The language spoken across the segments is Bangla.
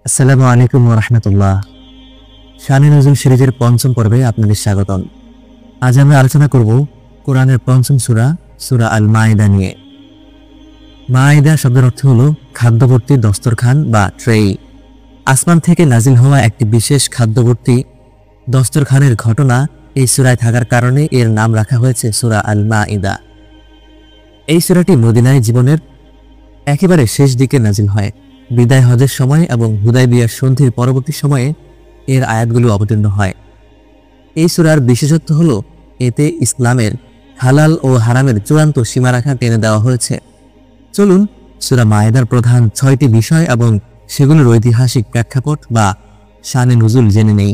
আসসালামু আলাইকুম ওয়া রাহমাতুল্লাহ। শানে নজুল সিরিজের পঞ্চম পর্বে আপনাদের স্বাগতম। আজ আমরা আলোচনা করব কোরআনের পঞ্চম সূরা, সূরা আল মাইদা নিয়ে। মাইদা শব্দের অর্থ হলো খাদ্যভর্তি দস্তরখান বা ট্রে। আসমান থেকে নাজিল হওয়া একটি বিশেষ খাদ্যভর্তি দস্তরখানের ঘটনা এই সূরায় থাকার কারণে এর নাম রাখা হয়েছে সূরা আল মাইদা। এই সূরাটি মদিনায় জীবনের একেবারে শেষ দিকে নাজিল হয়। বিদায় হজের সময় এবং হুদায়বিয়ার সন্ধির পরবর্তী সময়ে এর আয়াতগুলো অবতীর্ণ হয়। এই সূরার বিশেষত্ব হল এতে ইসলামের হালাল ও হারামের চূড়ান্ত সীমারেখা টেনে দেওয়া হয়েছে। চলুন সূরা মায়েদার প্রধান ৬টি বিষয় এবং সেগুলোর ঐতিহাসিক প্রেক্ষাপট বা শানে নুজুল জেনে নেই।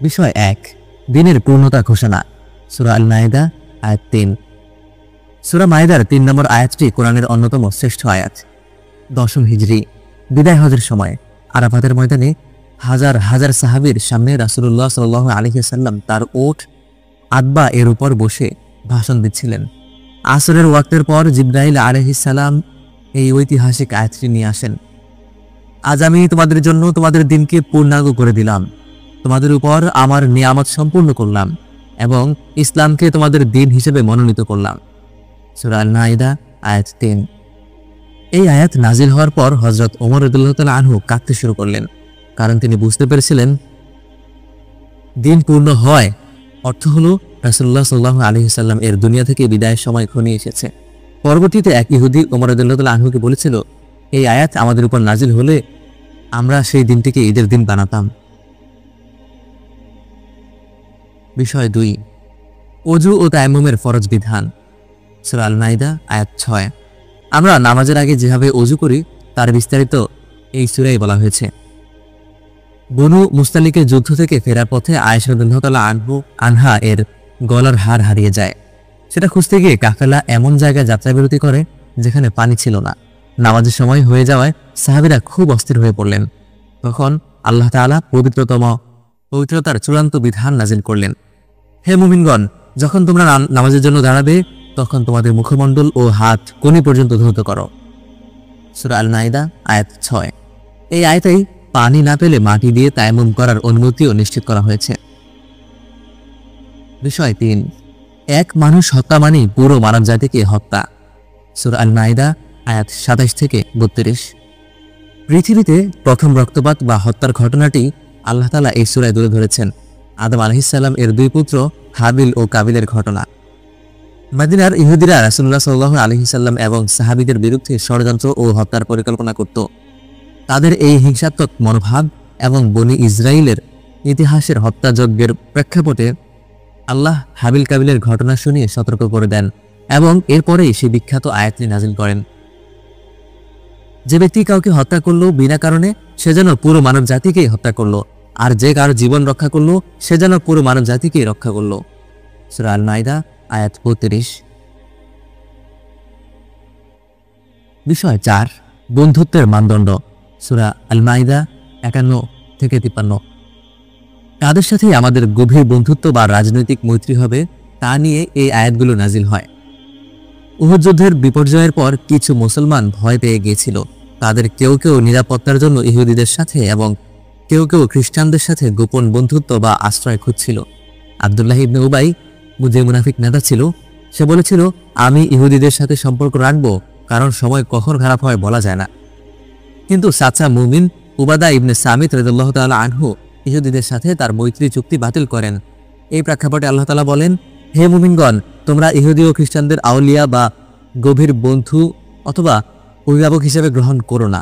বিষয় ১, দিনের পূর্ণতা ঘোষণা। সূরা আল মায়েদা আয়াত ৩। সূরা মায়েদার ৩ নম্বর আয়াতটি কোরআনের অন্যতম শ্রেষ্ঠ আয়াত। ১০ম হিজরি বিদায় হজের সময় আরাফাতের ময়দানে হাজার হাজার সাহাবীর সামনে রাসূলুল্লাহ সাল্লাল্লাহু আলাইহি ওয়াসাল্লাম তার ওট আদবা এর উপর বসে ভাষণ দিচ্ছিলেন। আসরের ওয়াক্তের পর জিবরাইল আলাইহিস সালাম এই ঐতিহাসিক আয়াতটি নিয়ে আসেন। আজ আমি তোমাদের জন্য তোমাদের দিনকে পূর্ণাঙ্গ করে দিলাম, তোমাদের উপর আমার নিয়ামত সম্পূর্ণ করলাম এবং ইসলামকে তোমাদের দিন হিসেবে মনোনীত করলাম। সূরা আল মাইদা আয়াত ৩। এই আয়াত নাজিল হওয়ার পর হযরত ওমর রাদিয়াল্লাহু তাআলা আনহু কাঁদতে শুরু করলেন, কারণ তিনি বুঝতে পেরেছিলেন দিন পূর্ণ হয় অর্থ হলো রাসূলুল্লাহ সাল্লাল্লাহু আলাইহি ওয়াসাল্লাম এর দুনিয়া থেকে বিদায়ের সময় ঘনিয়ে এসেছে। পরবর্তীতে এক ইহুদি ওমর রাদিয়াল্লাহু তাআলা আনহুকে বলেছিল, এই আয়াত আমাদের উপর নাজিল হলে আমরা সেই দিনটিকে ঈদের দিন বানাতাম। বিষয় ২, ওযু ও তায়াম্মুমের ফরজ বিধান। সূরা আল মাইদা আয়াত ৬। আমরা নামাজের আগে যেভাবে ওযু করি তার বিস্তারিত এই সূরায় বলা হয়েছে। বনু মুস্তালিকের যুদ্ধ থেকে ফেরার পথে আয়েশা রাদিয়াল্লাহু তাআলা আনহা এর গলার হার হারিয়ে যায়। সেটা খুঁজতে গিয়ে কাফেলা এমন জায়গায় যাত্রা বিরতি করে যেখানে পানি ছিল না। নামাজের সময় হয়ে যাওয়ায় সাহাবীরা খুব অস্থির হয়ে পড়লেন। তখন আল্লাহ তাআলা পবিত্রতার চূড়ান্ত বিধান নাজিল করলেন। হে মুমিনগণ, যখন তোমরা নামাজের জন্য দাঁড়াবে তখন তোমাদের মুখমণ্ডল ও হাত কোনি পর্যন্ত ধৌত করো। সূরা আল মাইদা আয়াত ৬। এই আয়াতেই পানি না পেলে মাটি দিয়ে তায়াম্মুম করার অনুমতিও নিশ্চিত করা হয়েছে। বিষয় ৩, এক মানুষ হত্যা মানেই পুরো মানব জাতিকে হত্যা। সূরা আল মাইদা আয়াত ২৭ থেকে ৩২। পৃথিবীতে প্রথম রক্তপাত বা হত্যার ঘটনাটি আল্লাহ তাআলা এই সূরায় তুলে ধরেছেন। আদম আলাইহিস সালাম এর ২ পুত্র হাবিল ও কাবিলের ঘটনা। মদিনার ইহুদিরা রাসূলুল্লাহ সাল্লাল্লাহু আলাইহি ওয়াসাল্লাম এবং সাহাবীদের বিরুদ্ধে ষড়যন্ত্র ও হত্যার পরিকল্পনা করত। তাদের এই হিংসাত্মক মনোভাব এবং বনি ইসরাইলের ইতিহাসের হত্যাযজ্ঞের প্রেক্ষাপটে আল্লাহ হাবিল কাবিলের ঘটনা শুনিয়ে সতর্ক করে দেন এবং এরপরেই সেই বিখ্যাত আয়াতটি নাজিল করেন। যে ব্যক্তি কাউকে হত্যা করলো বিনা কারণে সে যেন পুরো মানব জাতিকেই হত্যা করলো, আর যে কারো জীবন রক্ষা করলো সে যেন পুরো মানব জাতিকেই রক্ষা করলো। সূরা আল মাইদা আয়াত ৩২। বিষয় ৪, বন্ধুত্বের মানদণ্ড। সূরা আল মাইদা ৫১ থেকে ৫৩। তাদের সাথে আমাদের গভীর বন্ধুত্ব বা রাজনৈতিক মৈত্রী হবে তা নিয়ে এই আয়াতগুলো নাজিল হয়। উহুদ যুদ্ধের বিপর্যয়ের পর কিছু মুসলমান ভয় পেয়ে গিয়েছিল। তাদের কেউ কেউ নিরাপত্তার জন্য ইহুদিদের সাথে এবং কেউ কেউ খ্রিস্টানদের সাথে গোপন বন্ধুত্ব বা আশ্রয় খুঁজছিল। আব্দুল্লাহ ইবনে উবাই, যে মুনাফিক নেতা ছিল, সে বলেছিল, আমি ইহুদিদের সাথে সম্পর্ক রাখব, কারণ সময় কখন খারাপ হয় বলা যায় না। কিন্তু চাচা মুমিন উবাদা ইবনে সামিত রাদিয়াল্লাহু তাআলা আনহু ইহুদিদের সাথে তার মৈত্রী চুক্তি বাতিল করেন। এই প্রেক্ষাপটে আল্লাহ তাআলা বলেন, হে মুমিনগণ, তোমরা ইহুদি ও খ্রিস্টানদের আউলিয়া বা গভীর বন্ধু অথবা অভিভাবক হিসেবে গ্রহণ করো না।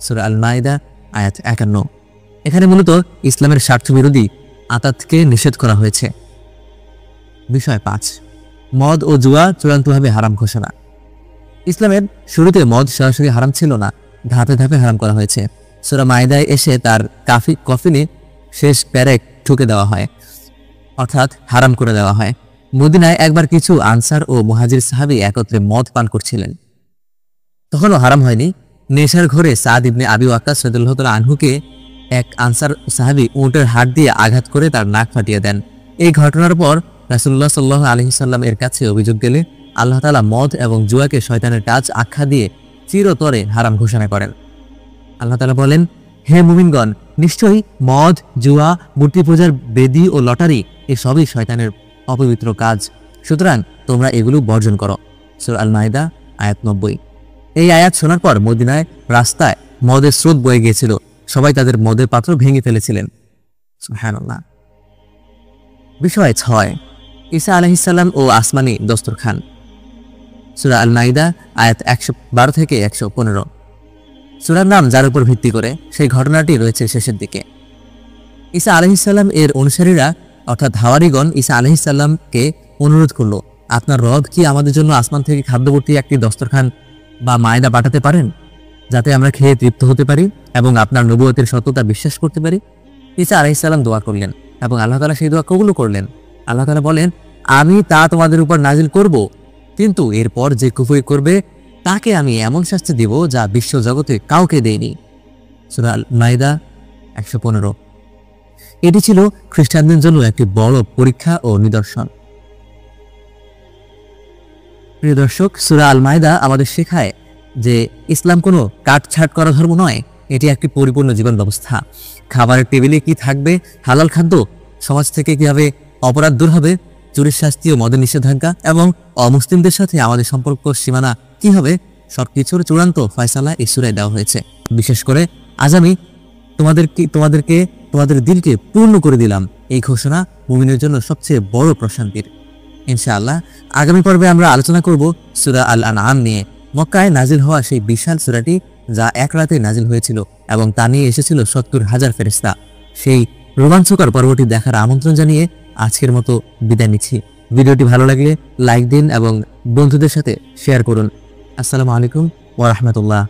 সূরা আল মাইদা আয়াত ৫১। এখানে মূলত ইসলামের স্বার্থবিরোধী আতাতকে নিষেধ করা হয়েছে। বিষয় ৫, মদ ও জুয়া চূড়ান্তভাবে হারাম ঘোষণা। ইসলামের শুরুতে মদ সরাসরি হারাম ছিল না, ধাপে ধাপে হারাম করা হয়েছে। সূরা মাইদায় এসে তার কফিনে শেষ প্যারেক ঠুকে দেওয়া হয়, অর্থাৎ হারাম করে দেওয়া হয়। মদিনায় একবার কিছু আনসার ও মুহাজির সাহাবী একত্রে মদ পান করছিলেন, তখনও হারাম হয়নি। নেশার ঘরে সাদ ইবনে আবি ওয়াক্কাস রাদিয়াল্লাহু তাআলা আনহুকে এক আনসার সাহাবী উটের হাড় দিয়ে আঘাত করে তার নাক ফাটিয়ে দেন। এই ঘটনার পর রাসূলুল্লাহ সাল্লাল্লাহু আলাইহি ওয়াসাল্লাম এর কাছে অভিযোগ গেলে আল্লাহ তাআলা মদ এবং জুয়াকে শয়তানের কাজ আখ্যা দিয়ে চিরতরে হারাম ঘোষণা করেন। আল্লাহ তাআলা বলেন, হে মুমিনগণ, নিশ্চয়ই মদ, জুয়া, মূর্তি পূজার বেদী ও লটারি এসবই শয়তানের অপবিত্র কাজ, সুতরাং তোমরা এগুলো বর্জন করো। সূরা আল মাইদা আয়াত 90। এই আয়াত শোনার পর মদিনায় রাস্তায় মদের স্রোত বয়ে গিয়েছিল, সবাই তাদের মদের পাত্র ভেঙে ফেলেছিলেন। সুবহানাল্লাহ। বিষয় 6, ঈসা আলাইহিস সালাম ও আসমানি দস্তরখান। সূরা আল মাইদা আয়াত 112 থেকে 115। সূরার নাম যার উপর ভিত্তি করে সেই ঘটনাটি রয়েছে শেষের দিকে। ঈসা আলাইহিস সালাম এর অনুসারীরা অর্থাৎ হাওয়ারীগণ ঈসা আলাইহিস সালামকে অনুরোধ করলো, আপনার রব কি আমাদের জন্য আসমান থেকে খাদ্যবর্তী একটি দস্তরখান বা মায়দা পাঠাতে পারেন, যাতে আমরা খেয়ে তৃপ্ত হতে পারি এবং আপনার নবুয়তের সত্যতা বিশ্বাস করতে পারি? ঈসা আলাইহিস সালাম দোয়া করলেন এবং আল্লাহ তাআলা সেই দোয়া কবুল করলেন। আল্লাহ তাআলা বলেন, আমি তা তোমাদের উপর নাজিল করব, কিন্তু এরপর যে কুফরি করবে তাকে আমি এমন শাস্তি দিব যা বিশ্ব জগতে কাউকে দেয়নি। সূরা আল মাইদা 115। এটি ছিল খ্রিস্টানদের জন্য একটি বড় পরীক্ষা ও নিদর্শন। প্রিয় দর্শক, সূরা আল মাইদা আমাদের শেখায় যে ইসলাম কোনো কাটছাট করা ধর্ম নয়, এটি একটি পরিপূর্ণ জীবন ব্যবস্থা। খাবারের টেবিলে কি থাকবে, হালাল খাদ্য, সমাজ থেকে কিভাবে অপরাধ দূর হবে, চুরির শাস্তি ও মদের নিষেধাজ্ঞা এবং অমুসলিমদের সাথে আমাদের সম্পর্ক সীমানা কি হবে, সবকিছুর চূড়ান্ত ফয়সালা এই সূরায় দেওয়া হয়েছে। বিশেষ করে আজ আমি তোমাদের দিলকে পূর্ণ করে দিলাম, এই ঘোষণা মুমিনের জন্য সবচেয়ে বড় প্রশান্তির। ইনশাআল্লাহ আগামী পর্বে আমরা আলোচনা করব সূরা আল আনআম নিয়ে। মক্কায় নাজিল হওয়া সেই বিশাল সূরাটি যা এক রাতে নাজিল হয়েছিল এবং তা নিয়ে এসেছিল 70,000 ফেরেশতা। সেই রোমাঞ্চকর পর্বটি দেখার আমন্ত্রণ জানিয়ে আজকের মতো বিদায় নিচ্ছি। ভিডিওটি ভালো লাগলে লাইক দিন এবং বন্ধুদের সাথে শেয়ার করুন। আসসালামু আলাইকুম ওয়া রাহমাতুল্লাহ।